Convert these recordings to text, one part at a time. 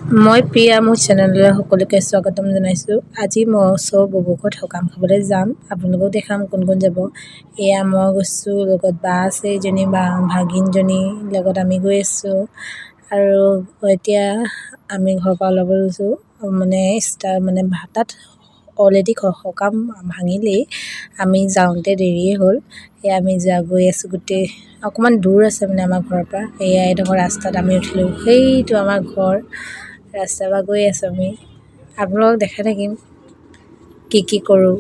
মই প্ৰিয়া মোৰ চেনেললৈ সকলোকে স্বাগতম জনাইছোঁ। আজি মই ওচৰৰ ববৌঘৰত সকাম খাবলৈ যাম। আপোনালোকক দেখাম কোন কোন যাব। এয়া মই গৈছোঁ, লগত বা আছে এজনী, বা ভাগিনজনী লগত আমি গৈ আছোঁ। আৰু এতিয়া আমি ঘৰৰ পৰা ওলাব লৈছোঁ। তাত অলৰেডি সকাম ভাঙিলেই, আমি যাওঁতে দেৰিয়ে হ'ল। এয়া আমি গৈ আছোঁ, গোটেই অকণমান দূৰ আছে আমাৰ ঘৰৰ পৰা। এয়া এডোখৰ ৰাস্তাত আমি উঠিলোঁ, সেইটো আমাৰ ঘৰ ৰাস্তাৰ পৰা গৈ আছোঁ আমি। আপোনালোকক দেখাই থাকিম কি কৰোঁ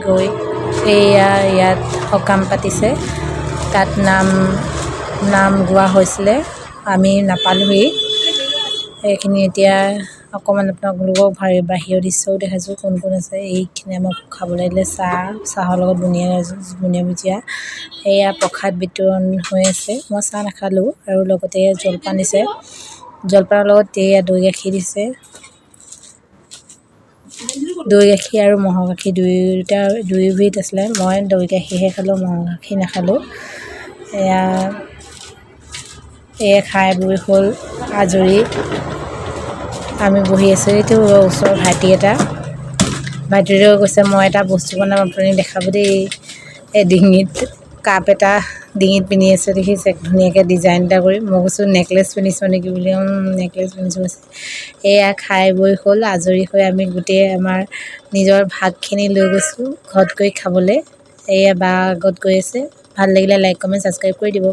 গৈ। এয়া ইয়াত সকাম পাতিছে, তাত নাম গোৱা হৈছিলে, আমি নাপালোঁহি। এইখিনি এতিয়া অকণমান আপোনালোকক বাহিৰৰ দৃশ্যও দেখাইছোঁ, কোন কোন আছে। এইখিনি আমাক খাবলৈ দিলে চাহৰ লগত বুনিয়া ভুজিয়া। এয়া প্ৰসাদ বিতৰণ হৈ আছে। মই চাহ নাখালোঁ। আৰু লগতে জলপান দিছে, জলপানৰ লগত এয়া দৈ গাখীৰ দিছে। দৈ গাখীৰ আৰু ম'হৰ গাখীৰ দুয়োবিধ আছিলে। মই দৈ গাখীৰহে খালোঁ, ম'হৰ গাখীৰ নাখালোঁ। এয়া খাই বৈ হ'ল আজৰি, আমি বহি আছোঁ। এইটো ওচৰৰ ভাইটিটোৱে কৈছে মই এটা বস্তু বনাম, আপুনি দেখাব দেই। এই ডিঙিত কাপ এটা ডিঙিত পিন্ধি আছে, দেখিছে ধুনীয়াকৈ ডিজাইন এটা কৰি। মই কৈছোঁ নেকলেছ পিন্ধিছ নেকি বুলি। নেকলেছ পিন্ধিছোঁ কৈছে। এয়া খাই বৈ হ'ল আজৰি হৈ আমি গোটেই আমাৰ নিজৰ ভাগখিনি লৈ গৈছোঁ ঘৰত গৈ খাবলৈ। এয়া বা আগত গৈ আছে। ভাল লাগিলে লাইক কমেণ্ট ছাবস্ক্ৰাইব কৰি দিব।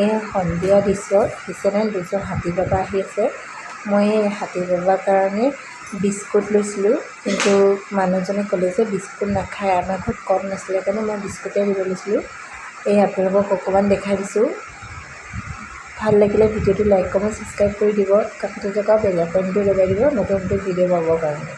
এয়া সন্ধিয়া দৃশ্য, দুজন হাতী বাবা আহি আছে। মই এই হাতী বাবাৰ কাৰণে বিস্কুট লৈছিলোঁ, কিন্তু মানুহজনে ক'লে যে বিস্কুট নাখায়, আমাৰ ঘৰত কম নাছিলে, সেইকাৰণে মই বিস্কুটে দিব লৈছিলোঁ। এই আপোনালোকক অকণমান দেখাই দিছোঁ। ভাল লাগিলে ভিডিঅ'টো লাইক কমেণ্ট ছাবস্ক্ৰাইব কৰি দিব। কাষতে থকা বেল আইকনটো দবাই দিব নতুন ভিডিঅ' পাবৰ কাৰণে।